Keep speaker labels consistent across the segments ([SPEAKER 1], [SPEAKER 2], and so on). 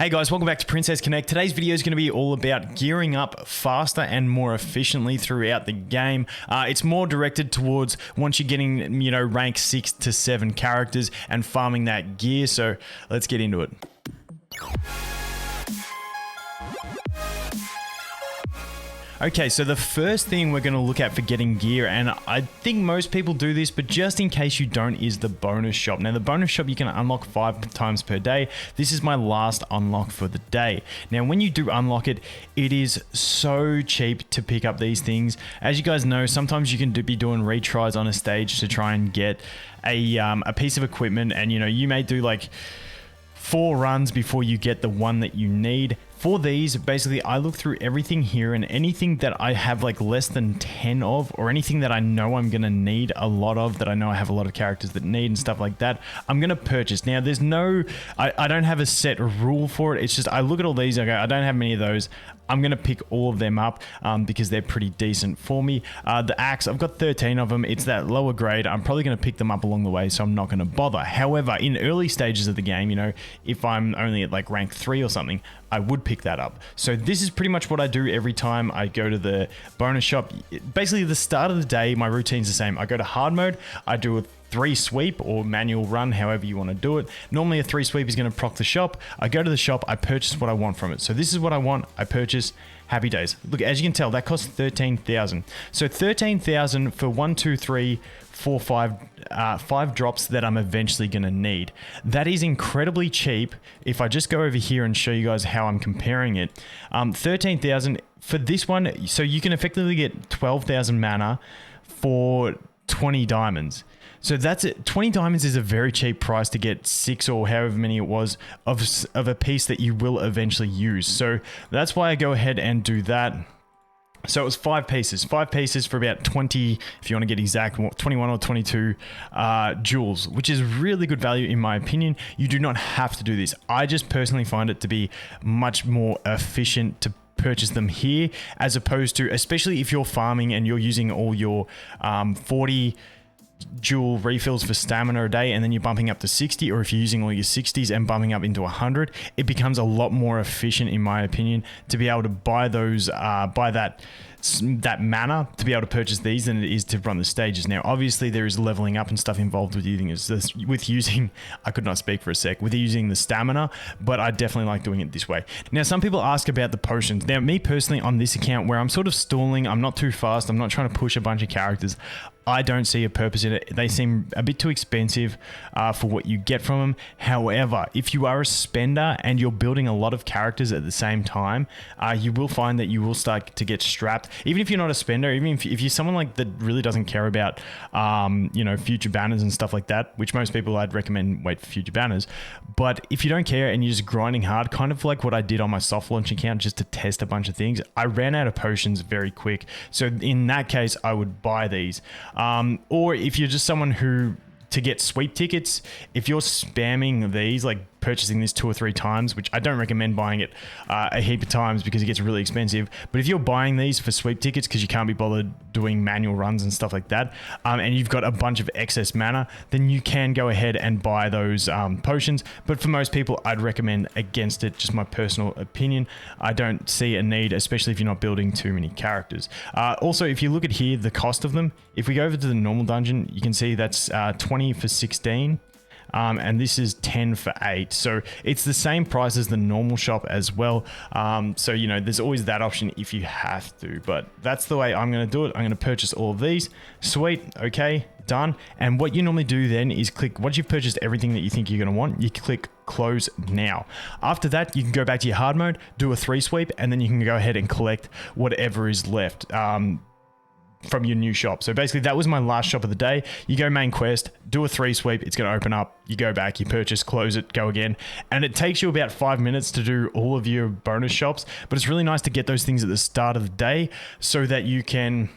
[SPEAKER 1] Hey guys, welcome back to Princess Connect. Today's video is going to be all about gearing up faster and more efficiently throughout the game. It's more directed towards once you're getting, rank 6 to 7 characters and farming that gear. So let's get into it. Okay, so the first thing we're going to look at for getting gear, and I think most people do this, but just in case you don't, is the bonus shop. Now, the bonus shop you can unlock 5 times per day. This is my last unlock for the day. Now, when you do unlock it, it is so cheap to pick up these things. As you guys know, sometimes you can be doing retries on a stage to try and get a piece of equipment, and you may do like 4 runs before you get the one that you need. For these, basically, I look through everything here, and anything that I have like less than 10 of, or anything that I know I'm gonna need a lot of, that I know I have a lot of characters that need and stuff like that, I'm gonna purchase. Now, there's no, I don't have a set rule for it. It's just I look at all these, I go, I don't have many of those. I'm gonna pick all of them up because they're pretty decent for me. The axe, I've got 13 of them. It's that lower grade. I'm probably gonna pick them up along the way, so I'm not gonna bother. However, in early stages of the game, if I'm only at like rank 3 or something, I would pick that up. So this is pretty much what I do every time I go to the bonus shop. Basically, the start of the day, my routine's the same. I go to hard mode, I do a 3 sweep or manual run, however you want to do it. Normally a 3 sweep is going to proc the shop. I go to the shop, I purchase what I want from it. So this is what I want, I purchase. Happy days. Look, as you can tell, that costs 13,000. So 13,000 for 1, 2, 3, 4, 5 drops that I'm eventually going to need. That is incredibly cheap. If I just go over here and show you guys how I'm comparing it, 13,000 for this one. So you can effectively get 12,000 mana for 20 diamonds. So that's it. 20 diamonds is a very cheap price to get 6 or however many it was of a piece that you will eventually use. So that's why I go ahead and do that. So it was 5 pieces for about 20, if you want to get exact, 21 or 22 jewels, which is really good value in my opinion. You do not have to do this. I just personally find it to be much more efficient to purchase them here, as opposed to, especially if you're farming and you're using all your 40 jewel refills for stamina a day, and then you're bumping up to 60, or if you're using all your 60s and bumping up into 100, it becomes a lot more efficient in my opinion to be able to buy those buy that mana to be able to purchase these than it is to run the stages. Now obviously there is leveling up and stuff involved with using I could not speak for a sec, with using the stamina, but I definitely like doing it this way. Now some people ask about the potions. Now me personally, on this account where I'm sort of stalling, I'm not too fast, I'm not trying to push a bunch of characters, I don't see a purpose in it. They seem a bit too expensive for what you get from them. However, if you are a spender and you're building a lot of characters at the same time, you will find that you will start to get strapped. Even if you're not a spender, even if you're someone like that really doesn't care about, future banners and stuff like that, which most people I'd recommend wait for future banners. But if you don't care and you're just grinding hard, kind of like what I did on my soft launch account just to test a bunch of things, I ran out of potions very quick. So in that case, I would buy these. Or if you're just someone who, to get sweep tickets, if you're spamming these, like purchasing this 2 or 3 times, which I don't recommend buying it a heap of times because it gets really expensive, but if you're buying these for sweep tickets because you can't be bothered doing manual runs and stuff like that, and you've got a bunch of excess mana, then you can go ahead and buy those potions. But for most people, I'd recommend against it, just my personal opinion. I don't see a need, especially if you're not building too many characters. Also, if you look at here, the cost of them, if we go over to the normal dungeon, you can see that's 20 for 16. And this is 10 for 8. So it's the same price as the normal shop as well. So, there's always that option if you have to, but that's the way I'm going to do it. I'm going to purchase all of these. Sweet. Okay, done. And what you normally do then is click, once you've purchased everything that you think you're going to want, you click close now. After that, you can go back to your hard mode, do a 3 sweep, and then you can go ahead and collect whatever is left. From your new shop. So basically that was my last shop of the day. You go main quest, do a 3 sweep, it's going to open up, you go back, you purchase, close it, go again, and it takes you about 5 minutes to do all of your bonus shops. But it's really nice to get those things at the start of the day so that you can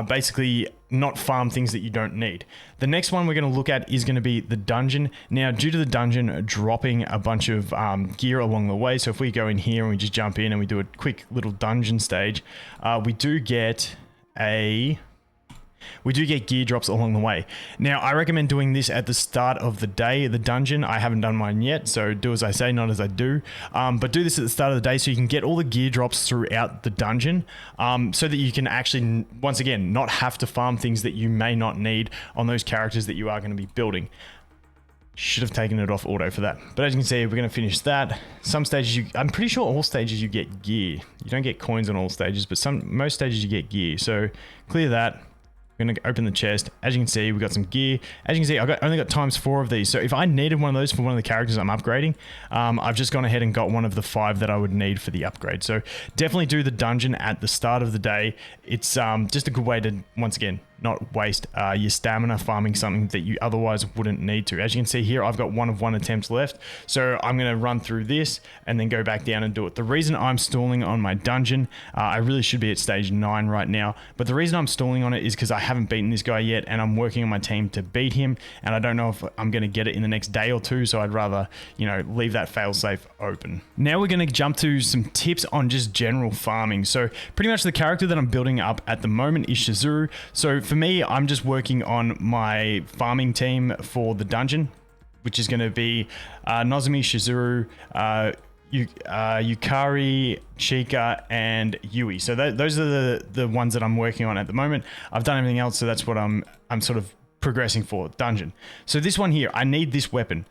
[SPEAKER 1] basically not farm things that you don't need. The next one we're going to look at is going to be the dungeon. Now, due to the dungeon dropping a bunch of gear along the way, so if we go in here and we just jump in and we do a quick little dungeon stage, we do get a we do get gear drops along the way. Now, I recommend doing this at the start of the day, the dungeon. I haven't done mine yet, so do as I say, not as I do. But do this at the start of the day so you can get all the gear drops throughout the dungeon, so that you can actually, once again, not have to farm things that you may not need on those characters that you are going to be building. Should have taken it off auto for that. But as you can see, we're going to finish that. Some stages, I'm pretty sure all stages you get gear. You don't get coins on all stages, but most stages you get gear. So clear that. We're going to open the chest. As you can see, we got some gear. As you can see, I've only got ×4 of these. So if I needed one of those for one of the characters I'm upgrading, I've just gone ahead and got one of the 5 that I would need for the upgrade. So definitely do the dungeon at the start of the day. It's just a good way to, once again, not waste your stamina farming something that you otherwise wouldn't need to. As you can see here, I've got 1 of 1 attempts left. So I'm going to run through this and then go back down and do it. The reason I'm stalling on my dungeon, I really should be at stage 9 right now. But the reason I'm stalling on it is because I haven't beaten this guy yet and I'm working on my team to beat him. And I don't know if I'm going to get it in the next day or 2. So I'd rather, leave that failsafe open. Now we're going to jump to some tips on just general farming. So pretty much the character that I'm building up at the moment is Shizuru. So for me, I'm just working on my farming team for the dungeon, which is going to be Nozomi, Shizuru, Yukari, Chika, and Yui. So those are the ones that I'm working on at the moment. I've done everything else, so that's what I'm sort of progressing for, dungeon. So this one here, I need this weapon.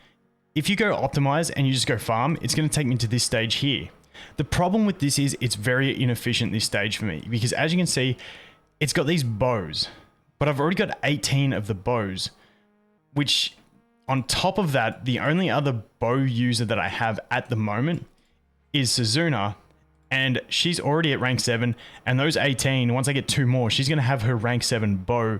[SPEAKER 1] If you go optimize and you just go farm, it's going to take me to this stage here. The problem with this is it's very inefficient, this stage for me, because as you can see, it's got these bows. But I've already got 18 of the bows, which on top of that, the only other bow user that I have at the moment is Suzuna, and she's already at rank 7, and those 18, once I get 2 more, she's going to have her rank 7 bow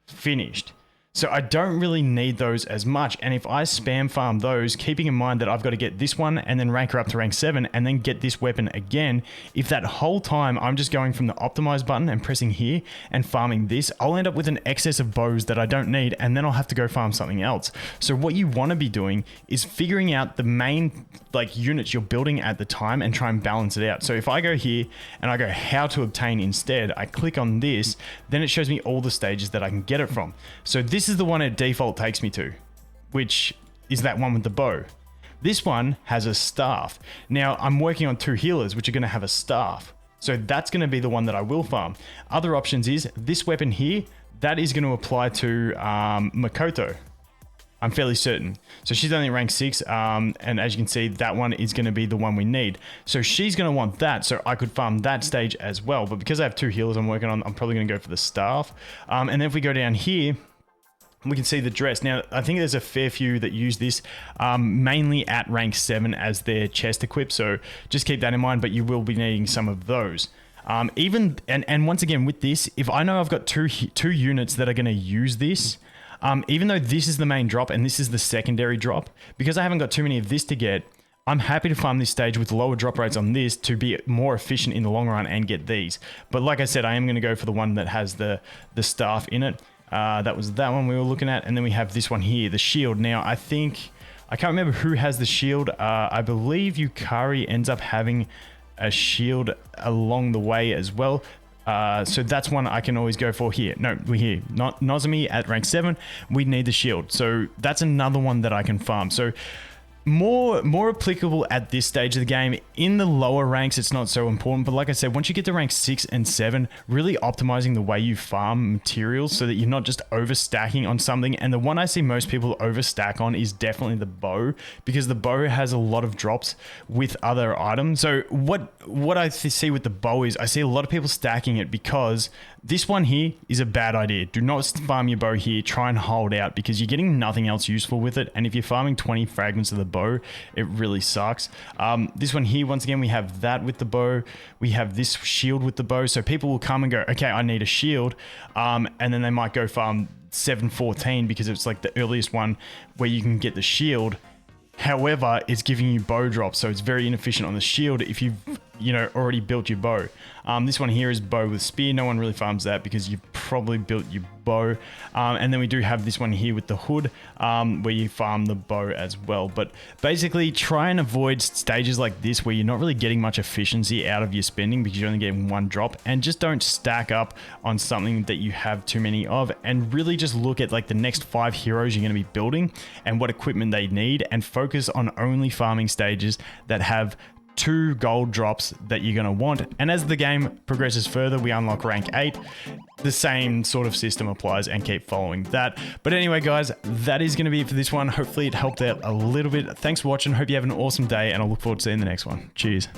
[SPEAKER 1] finished. So I don't really need those as much. And if I spam farm those, keeping in mind that I've got to get this one and then rank her up to rank 7 and then get this weapon again, if that whole time I'm just going from the optimize button and pressing here and farming this, I'll end up with an excess of bows that I don't need, and then I'll have to go farm something else. So what you want to be doing is figuring out the main units you're building at the time and try and balance it out. So if I go here and I go how to obtain instead, I click on this, then it shows me all the stages that I can get it from. So this is the one it default takes me to, which is that one with the bow. This one has a staff. Now I'm working on 2 healers, which are going to have a staff. So that's going to be the one that I will farm. Other options is this weapon here, that is going to apply to Makoto. I'm fairly certain. So she's only rank 6, and as you can see, that one is going to be the one we need. So she's going to want that, so I could farm that stage as well. But because I have 2 healers I'm working on, I'm probably going to go for the staff. And then if we go down here, we can see the dress. Now, I think there's a fair few that use this mainly at rank 7 as their chest equip, so just keep that in mind, but you will be needing some of those. And once again, with this, if I know I've got two units that are going to use this, even though this is the main drop and this is the secondary drop, because I haven't got too many of this to get, I'm happy to farm this stage with lower drop rates on this to be more efficient in the long run and get these. But like I said, I am going to go for the one that has the staff in it. That was that one we were looking at. And then we have this one here, the shield. Now, I can't remember who has the shield. I believe Yukari ends up having a shield along the way as well. So that's one I can always go for here. No, we're here. Not Nozomi at rank 7. We need the shield. So that's another one that I can farm. So more applicable at this stage of the game. In the lower ranks, it's not so important. But like I said, once you get to rank 6 and 7, really optimizing the way you farm materials so that you're not just overstacking on something. And the one I see most people overstack on is definitely the bow, because the bow has a lot of drops with other items. So what I see with the bow is I see a lot of people stacking it because this one here is a bad idea. Do not farm your bow here. Try and hold out because you're getting nothing else useful with it. And if you're farming 20 fragments of the bow, it really sucks. This one here, once again, we have that with the bow. We have this shield with the bow. So people will come and go, okay, I need a shield. And then they might go farm 714 because it's like the earliest one where you can get the shield. However, it's giving you bow drops, so it's very inefficient on the shield if you've already built your bow. This one here is bow with spear. No one really farms that because you're probably built your bow. And then we do have this one here with the hood, where you farm the bow as well. But basically try and avoid stages like this where you're not really getting much efficiency out of your spending because you're only getting one drop, and just don't stack up on something that you have too many of, and really just look at like the next 5 heroes you're going to be building and what equipment they need, and focus on only farming stages that have 2 gold drops that you're going to want. And as the game progresses further, we unlock rank 8. The same sort of system applies, and keep following that. But anyway, guys, that is going to be it for this one. Hopefully it helped out a little bit. Thanks for watching. Hope you have an awesome day, and I look forward to seeing the next one. Cheers.